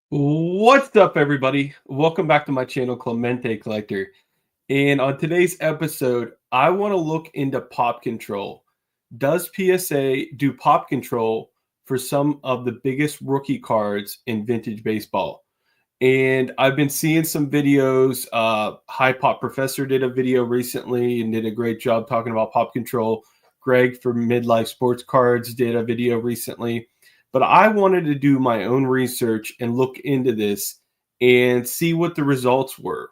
What's up, everybody? Welcome back to my channel, Clemente Collector. And on today's episode, I want to look into pop control. Does PSA do pop control for some of the biggest rookie cards in vintage baseball? And I've been seeing some videos. High Pop Professor did a video recently and did a great job talking about pop control. Greg from Midlife Sports Cards did a video recently. But I wanted to do my own research and look into this and see what the results were.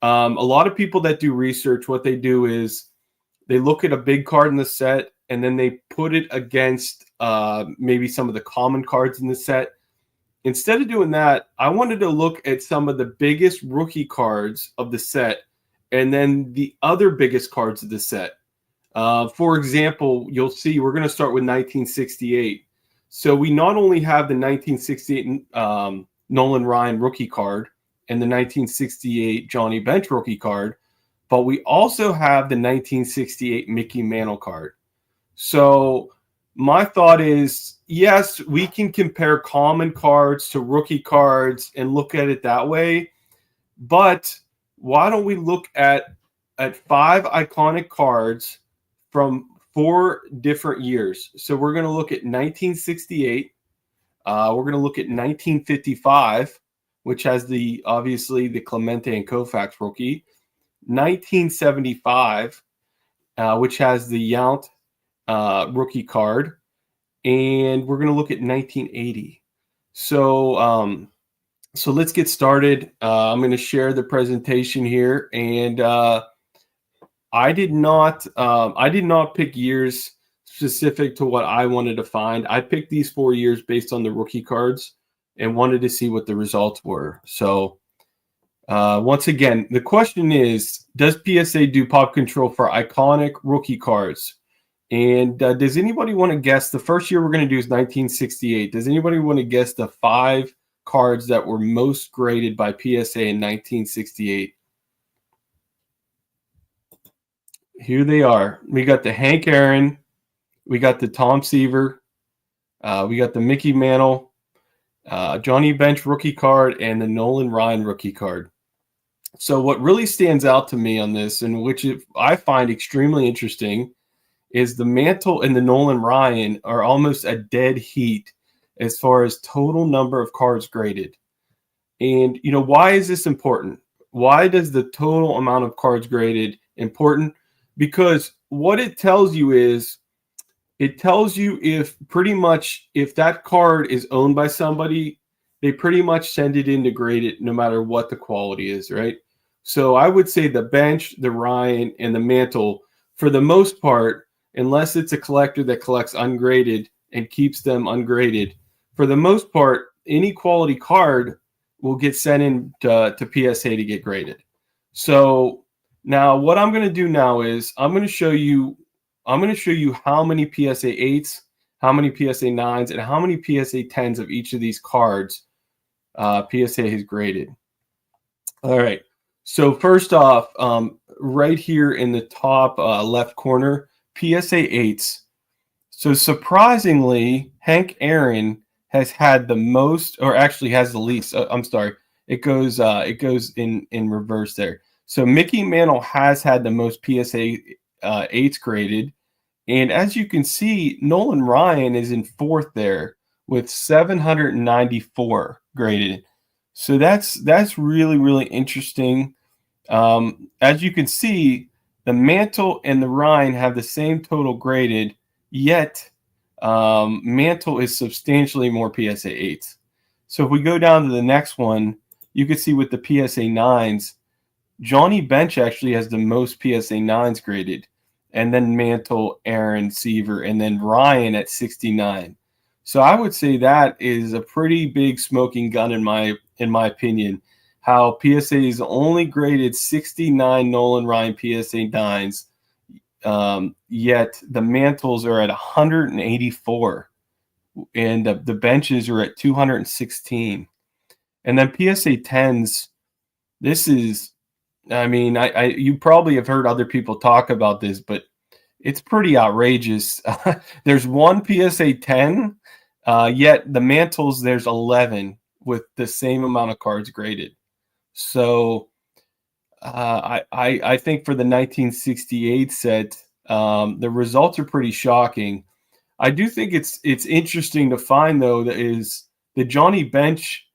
A lot of people that do research, what they do is they look at a big card in the set and then they put it against maybe some of the common cards in the set. Instead of doing that, I wanted to look at some of the biggest rookie cards of the set and then the other biggest cards of the set. For example, you'll see we're going to start with 1968. So we not only have the 1968 Nolan Ryan rookie card and the 1968 Johny Bench rookie card, but we also have the 1968 Mickey Mantle card. So my thought is, yes, we can compare common cards to rookie cards and look at it that way, but why don't we look at 5 iconic cards from 4 different years? So we're going to look at 1968. We're going to look at 1955, which has obviously the Clemente and Koufax rookie. 1975, which has the Yount rookie card. And we're going to look at 1980. So let's get started. I'm going to share the presentation here, and I did not pick years specific to what I wanted to find. I picked these 4 years based on the rookie cards and wanted to see what the results were. So once again, the question is, does PSA do pop control for iconic rookie cards? And does anybody want to guess? The first year we're going to do is 1968. Does anybody want to guess the 5 cards that were most graded by PSA in 1968? Here they are. We got the Hank Aaron. We got the Tom Seaver. We got the Mickey Mantle, Johny Bench rookie card, and the Nolan Ryan rookie card. So what really stands out to me on this, and which I find extremely interesting, is the Mantle and the Nolan Ryan are almost a dead heat as far as total number of cards graded. And, why is this important? Why does the total amount of cards graded important? Because what it tells you is, it tells you if that card is owned by somebody, they pretty much send it in to grade it no matter what the quality is, right? So I would say the Bench, the Ryan, and the Mantle, for the most part, unless it's a collector that collects ungraded and keeps them ungraded, for the most part, any quality card will get sent in to PSA to get graded. So now what I'm going to do now is I'm going to show you how many PSA 8s, how many PSA 9s, and how many PSA 10s of each of these cards PSA has graded. All right. So first off, right here in the top left corner, PSA 8s. So surprisingly, Hank Aaron has had the most, or actually has the least. I'm sorry. It goes in reverse there. So Mickey Mantle has had the most PSA 8s graded. And as you can see, Nolan Ryan is in 4th there with 794 graded. So that's really, really interesting. As you can see, the Mantle and the Ryan have the same total graded, yet Mantle is substantially more PSA 8s. So if we go down to the next one, you can see with the PSA 9s, Johny Bench actually has the most PSA 9s graded, and then Mantle, Aaron, Seaver, and then Ryan at 69. So I would say that is a pretty big smoking gun in my opinion. How PSA is only graded 69 Nolan Ryan PSA 9s, yet the Mantles are at 184, and the Benches are at 216. And then PSA 10s, this is, I mean, you probably have heard other people talk about this, but it's pretty outrageous. There's one PSA 10, yet the Mantles, there's 11 with the same amount of cards graded. So I think for the 1968 set, the results are pretty shocking. I do think it's interesting to find, though, that is the Johny Bench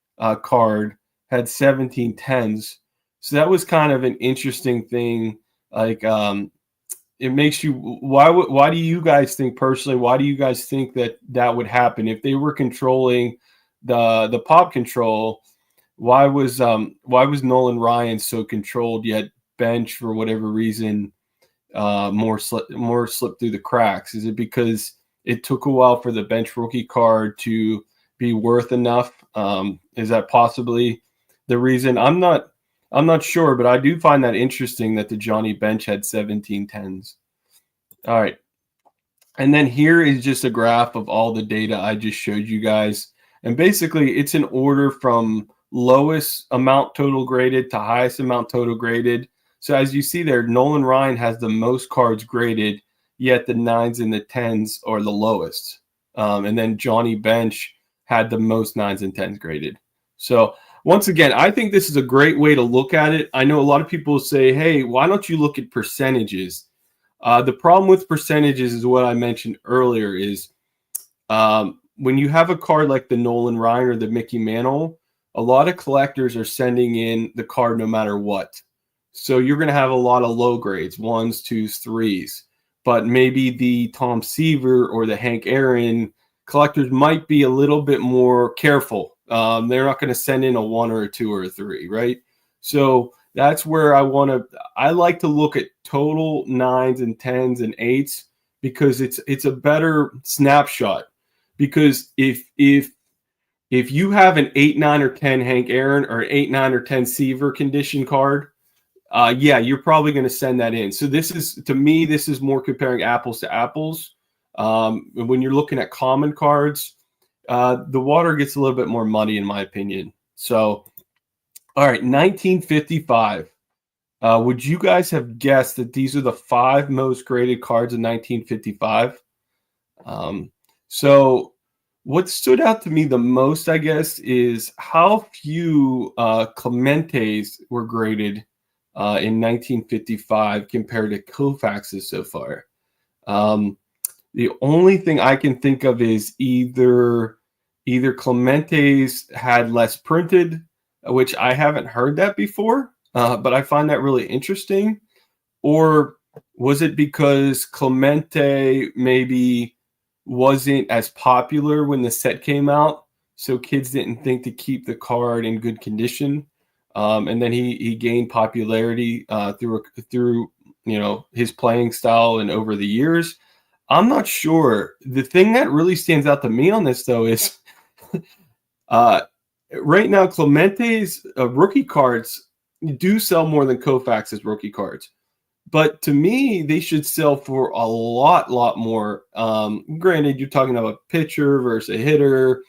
card had 17 10s. So that was kind of an interesting thing. Like, it makes you, why do you guys think personally, why do you guys think that would happen? If they were controlling the pop control, why was Nolan Ryan so controlled, yet Bench, for whatever reason, more slipped through the cracks? Is it because it took a while for the Bench rookie card to be worth enough? Is that possibly the reason? I'm not sure, but I do find that interesting that the Johny Bench had 17 10s. All right. And then here is just a graph of all the data I just showed you guys. And basically, it's an order from lowest amount total graded to highest amount total graded. So as you see there, Nolan Ryan has the most cards graded, yet the 9s and the 10s are the lowest. And then Johny Bench had the most 9s and 10s graded. So once again, I think this is a great way to look at it. I know a lot of people say, hey, why don't you look at percentages? The problem with percentages is what I mentioned earlier is when you have a card like the Nolan Ryan or the Mickey Mantle, a lot of collectors are sending in the card no matter what. So you're going to have a lot of low grades, 1s, 2s, 3s. But maybe the Tom Seaver or the Hank Aaron collectors might be a little bit more careful. They're not going to send in a 1 or a 2 or a 3, right? So that's where I like to look at total 9s and 10s and 8s because it's a better snapshot. Because if you have an 8, 9, or 10 Hank Aaron or 8, 9, or 10 Seaver condition card, yeah, you're probably going to send that in. So this is more comparing apples to apples. When you're looking at common cards, the water gets a little bit more muddy, in my opinion. So, all right, 1955. Would you guys have guessed that these are the 5 most graded cards in 1955? So what stood out to me the most, I guess, is how few Clementes were graded in 1955 compared to Koufax's so far. The only thing I can think of is either Clemente's had less printed, which I haven't heard that before, but I find that really interesting. Or was it because Clemente maybe wasn't as popular when the set came out, so kids didn't think to keep the card in good condition, and then he gained popularity through his playing style and over the years? I'm not sure. The thing that really stands out to me on this, though, is right now Clemente's rookie cards do sell more than Koufax's rookie cards. But to me, they should sell for a lot more. Granted, you're talking about a pitcher versus a hitter,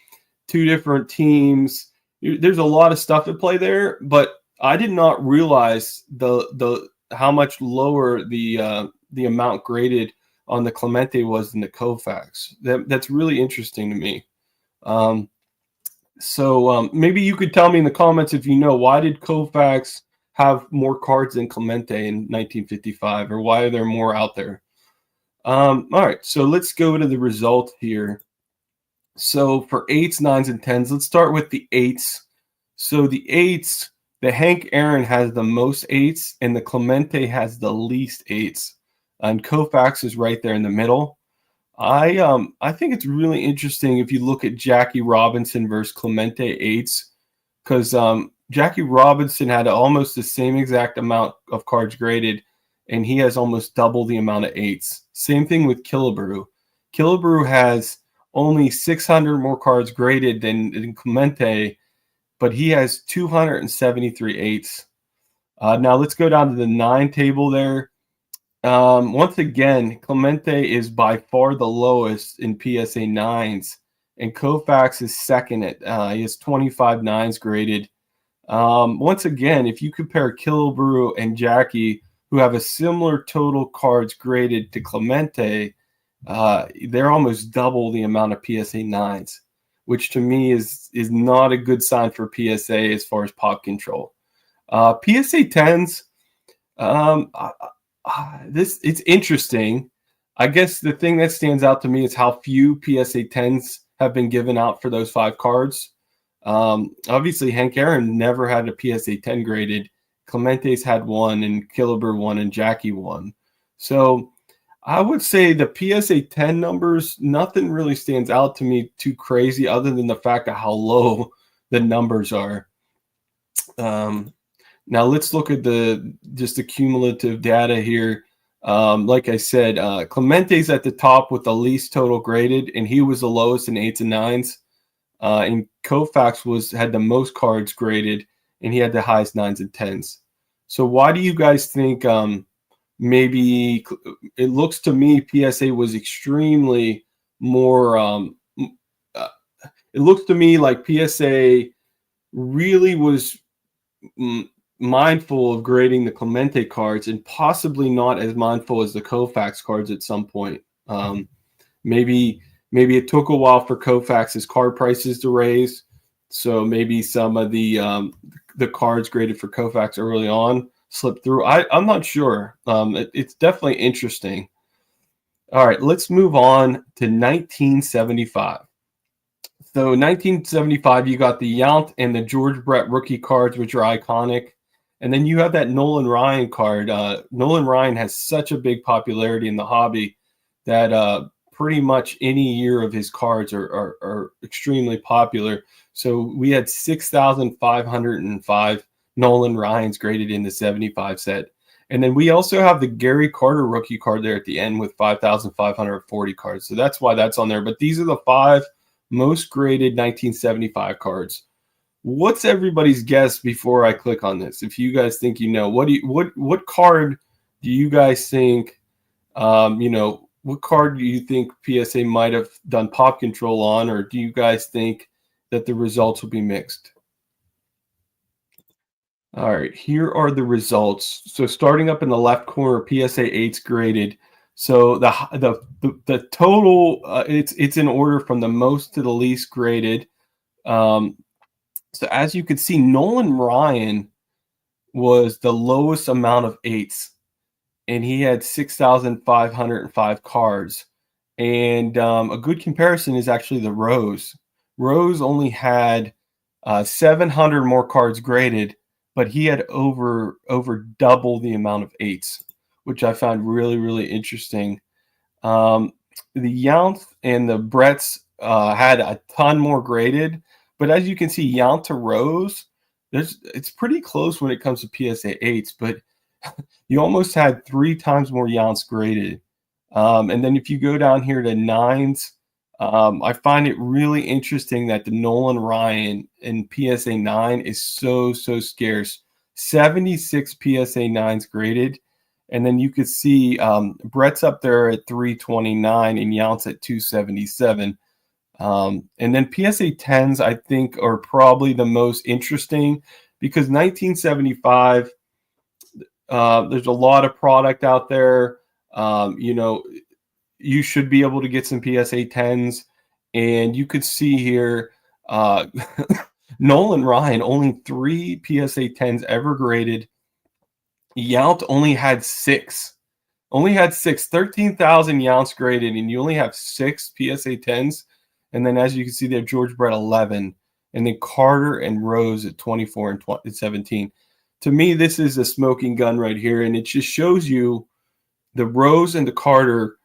2 different teams. There's a lot of stuff at play there, but I did not realize the how much lower the amount graded on the Clemente was than the Koufax. That's really interesting to me. So maybe you could tell me in the comments if you know, why did Koufax have more cards than Clemente in 1955, or why are there more out there? All right, so let's go to the result here. So for 8s, 9s, and 10s, let's start with the 8s. So the 8s, the Hank Aaron has the most 8s, and the Clemente has the least 8s. And Koufax is right there in the middle. I think it's really interesting if you look at Jackie Robinson versus Clemente 8s, because Jackie Robinson had almost the same exact amount of cards graded, and he has almost double the amount of 8s. Same thing with Killebrew. Killebrew has only 600 more cards graded than Clemente, but he has 273 8s. Now let's go down to the 9 table there. Once again, Clemente is by far the lowest in PSA 9s, and Koufax is second at he has 25 9s graded. Once again, if you compare Killebrew and Jackie, who have a similar total cards graded to Clemente, they're almost double the amount of PSA 9s. which to me is not a good sign for PSA as far as pop control. PSA 10s, it's interesting. I guess the thing that stands out to me is how few PSA 10s have been given out for those 5 cards. Obviously, Hank Aaron never had a PSA 10 graded. Clemente's had 1, and Killebrew 1, and Jackie 1. So I would say the PSA 10 numbers, nothing really stands out to me too crazy other than the fact of how low the numbers are. Now let's look at just the cumulative data here. Like I said, Clemente's at the top with the least total graded, and he was the lowest in 8s and 9s. And Koufax had the most cards graded, and he had the highest 9s and 10s. So why do you guys think maybe it looks to me PSA was extremely more it looks to me like PSA really was mindful of grading the Clemente cards and possibly not as mindful as the Koufax cards at some point. Maybe it took a while for Koufax's card prices to raise, so maybe some of the cards graded for Koufax early on slipped through. I'm not sure. It's definitely interesting. All right, let's move on to 1975. So 1975, you got the Yount and the George Brett rookie cards, which are iconic. And then you have that Nolan Ryan card. Nolan Ryan has such a big popularity in the hobby that pretty much any year of his cards are extremely popular. So we had 6,505 Nolan Ryans graded in the 75 set. And then we also have the Gary Carter rookie card there at the end with 5,540 cards. So that's why that's on there. But these are the 5 most graded 1975 cards. What's everybody's guess before I click on this? If you guys think you know, what card do you guys think, what card do you think PSA might have done pop control on, or do you guys think that the results will be mixed? All right, here are the results. So starting up in the left corner, PSA 8's graded. So the total, it's in order from the most to the least graded. So as you can see, Nolan Ryan was the lowest amount of 8s, and he had 6,505 cards. And a good comparison is actually the Rose. Rose only had 700 more cards graded, but he had over double the amount of 8s, which I found really, really interesting. The Yount and the Bretts had a ton more graded, but as you can see, Yount to Rose, it's pretty close when it comes to PSA 8s, but you almost had 3 times more Younts graded. And then if you go down here to 9s, I find it really interesting that the Nolan Ryan in PSA 9 is so scarce. 76 PSA 9s graded. And then you could see Brett's up there at 329 and Yount's at 277. And then PSA 10s, I think, are probably the most interesting because 1975, there's a lot of product out there. You should be able to get some PSA 10s. And you could see here, Nolan Ryan, only 3 PSA 10s ever graded. Yount only had 6. 13,000 Younts graded, and you only have 6 PSA 10s. And then as you can see there, George Brett 11. And then Carter and Rose at 24 and 17. To me, this is a smoking gun right here. And it just shows you the Rose and the Carter,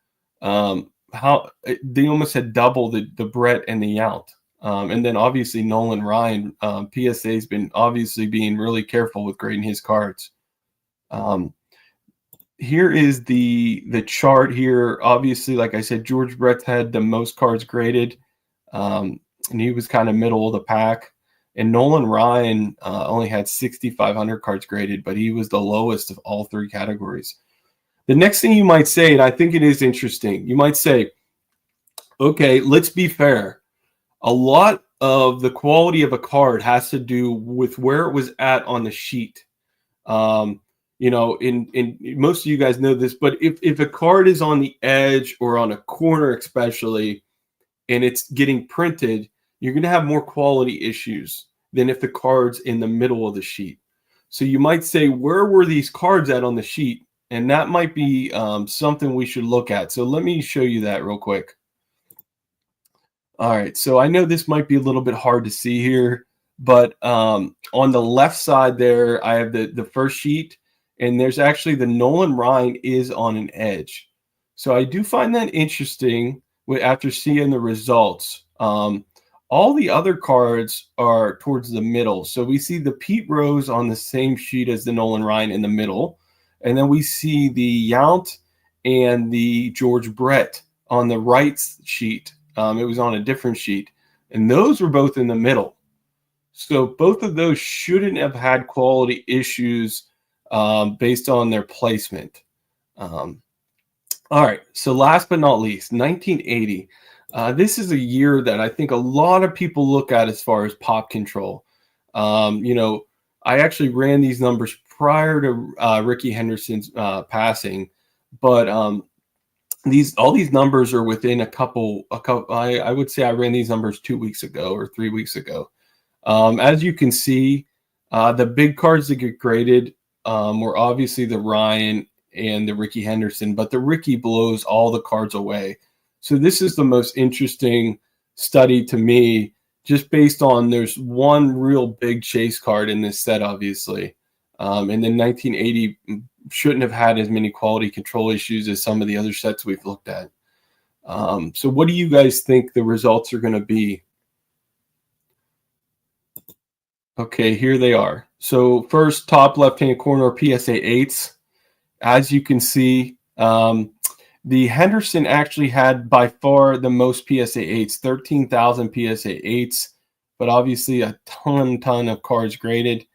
how they almost had double the Brett and the Yount. And then obviously Nolan Ryan, PSA has been obviously being really careful with grading his cards. Here is the chart here. Obviously, like I said, George Brett had the most cards graded, and he was kind of middle of the pack. And Nolan Ryan only had 6,500 cards graded, but he was the lowest of all 3 categories. The next thing you might say, and I think it is interesting, you might say, okay, let's be fair. A lot of the quality of a card has to do with where it was at on the sheet. In most of you guys know this, but if a card is on the edge or on a corner especially, and it's getting printed, you're going to have more quality issues than if the card's in the middle of the sheet. So you might say, where were these cards at on the sheet? And that might be something we should look at. So let me show you that real quick. All right, so I know this might be a little bit hard to see here, but on the left side there, I have the first sheet, and there's actually the Nolan Ryan is on an edge. So I do find that interesting after seeing the results. All the other cards are towards the middle. So we see the Pete Rose on the same sheet as the Nolan Ryan in the middle. And then we see the Yount and the George Brett on the right sheet. It was on a different sheet. And those were both in the middle. So both of those shouldn't have had quality issues based on their placement. All right. So last but not least, 1980. This is a year that I think a lot of people look at as far as pop control. You know, I actually ran these numbers prior to Ricky Henderson's passing, but all these numbers are within a couple. I would say I ran these numbers 2 weeks ago or 3 weeks ago. As you can see, the big cards that get graded were obviously the Ryan and the Ricky Henderson, but the Ricky blows all the cards away. So this is the most interesting study to me, just based on there's one real big chase card in this set, obviously. And then 1980 shouldn't have had as many quality control issues as some of the other sets we've looked at. So what do you guys think the results are going to be? Okay, here they are. So first, top left-hand corner, PSA 8s. As you can see, the Henderson actually had by far the most PSA 8s, 13,000 PSA 8s, but obviously a ton of cards graded.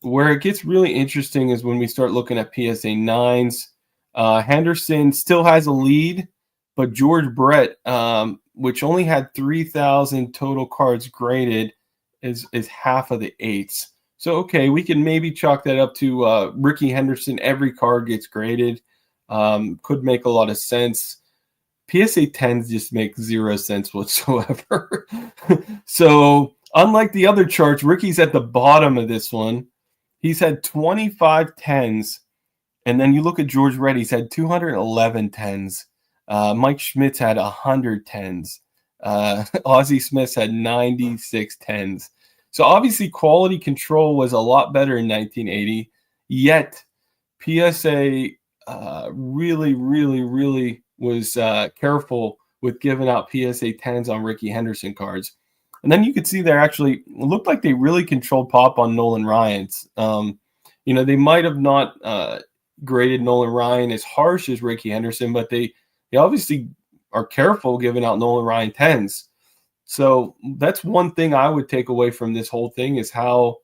Where it gets really interesting is when we start looking at PSA 9s. Henderson still has a lead, but George Brett, which only had 3,000 total cards graded, is half of the 8s. So, okay, we can maybe chalk that up to Ricky Henderson. Every card gets graded. Could make a lot of sense. PSA 10s just make zero sense whatsoever. So, unlike the other charts, Ricky's at the bottom of this one. He's had 25 10s. And then you look at George Brett, he's had 211 10s. Mike Schmidt's had 100 10s. Ozzie Smith's had 96 10s. So obviously quality control was a lot better in 1980, yet PSA really was careful with giving out PSA 10s on Ricky Henderson cards. And then you could see there actually looked like they really controlled pop on Nolan Ryan's. You know, they might have not graded Nolan Ryan as harsh as Ricky Henderson, but they obviously are careful giving out Nolan Ryan 10s. So that's one thing I would take away from this whole thing is how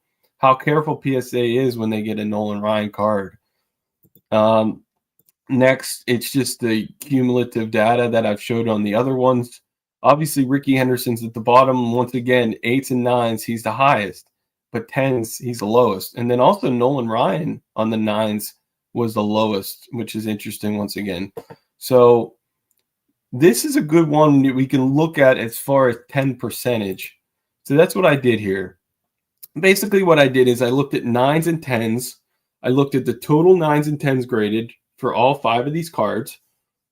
careful PSA is when they get a Nolan Ryan card. Next, it's just the cumulative data that I've showed on the other ones. Obviously, Ricky Henderson's at the bottom. Once again, 8s and 9s, he's the highest, but 10s, he's the lowest. And then also Nolan Ryan on the 9s was the lowest, which is interesting once again. So this is a good one we can look at as far as 10 percentage. So that's what I did here. Basically what I did is I looked at 9s and 10s. I looked at the total 9s and 10s graded for all 5 of these cards.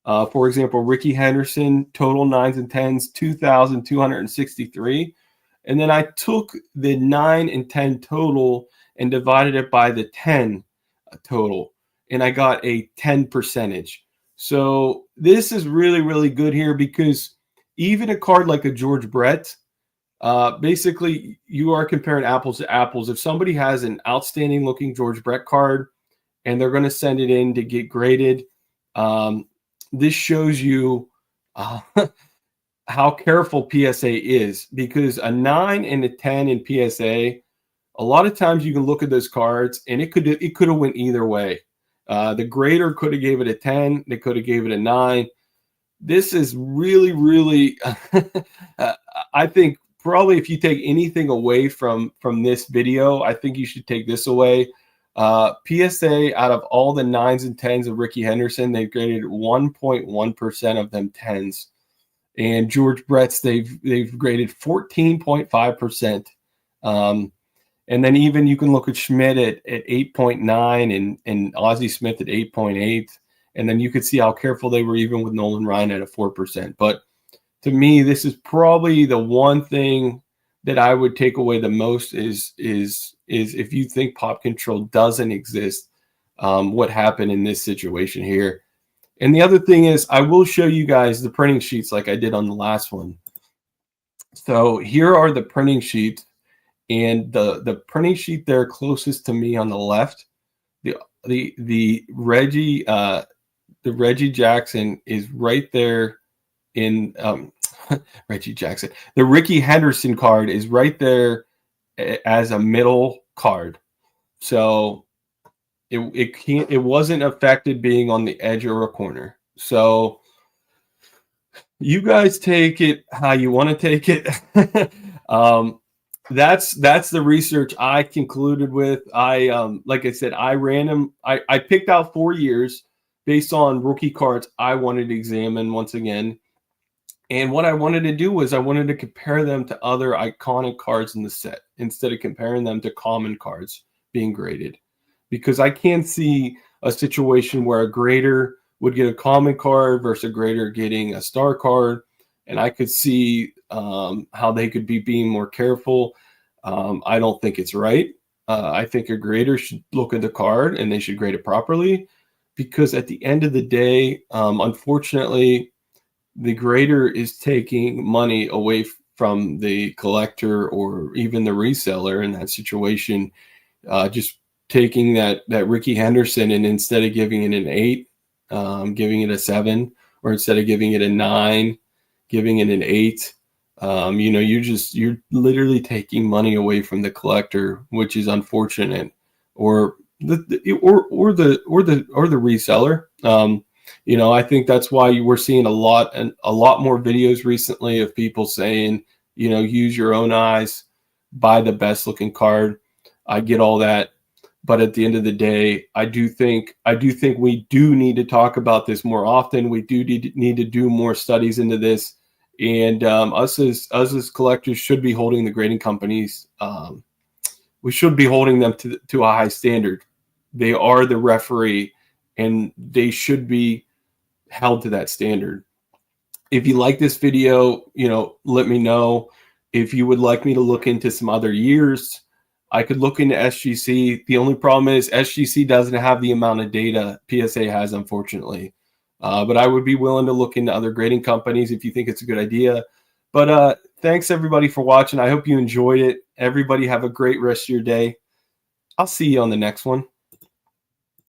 For example, Ricky Henderson, total 9s and 10s, 2,263. And then I took the 9 and 10 total and divided it by the 10 total. And I got a 10 percentage. So this is really good here because even a card like a George Brett, basically you are comparing apples to apples. If somebody has an outstanding looking George Brett card and they're going to send it in to get graded, this shows you how careful PSA is, because a 9 and a 10 in PSA, a lot of times you can look at those cards and it could have went either way. The grader could have gave it a 10. They could have gave it a 9. This is really I think probably if you take anything away from this video, I think you should take this away. PSA, out of all the 9s and 10s of Ricky Henderson, they graded 1.1% of them 10s. And George Brett's, they've graded 14.5%. And then even you can look at Schmidt at 8.9 and Ozzie Smith at 8.8. And then you could see how careful they were even with Nolan Ryan at a 4%. But to me, this is probably the one thing that I would take away the most is if you think pop control doesn't exist, what happened in this situation here. And the other thing is, I will show you guys the printing sheets like I did on the last one. So here are the printing sheets, and the printing sheet there closest to me on the left, the Reggie Jackson is right there in Reggie Jackson. The Ricky Henderson card is right there as a middle card. So it wasn't affected being on the edge or a corner. So you guys take it how you want to take it. That's the research I concluded with. Like I said, I picked out 4 years based on rookie cards I wanted to examine once again. And what I wanted to do was I wanted to compare them to other iconic cards in the set instead of comparing them to common cards being graded. Because I can't see a situation where a grader would get a common card versus a grader getting a star card. And I could see how they could be being more careful. I don't think it's right. I think a grader should look at the card and they should grade it properly. Because at the end of the day, unfortunately, the grader is taking money away from the collector or even the reseller in that situation. Just taking that Ricky Henderson and instead of giving it an 8, giving it a 7, or instead of giving it a 9, giving it an 8. You're literally taking money away from the collector, which is unfortunate, or the reseller. I think that's why we're seeing a lot more videos recently of people saying, use your own eyes, buy the best looking card. I get all that. But at the end of the day, I do think we do need to talk about this more often. We do need to do more studies into this. And us as collectors should be holding the grading companies. We should be holding them to a high standard. They are the referee, and they should be held to that standard. If you like this video, let me know. If you would like me to look into some other years, I could look into SGC. The only problem is SGC doesn't have the amount of data PSA has, unfortunately. But I would be willing to look into other grading companies if you think it's a good idea. But thanks, everybody, for watching. I hope you enjoyed it. Everybody have a great rest of your day. I'll see you on the next one.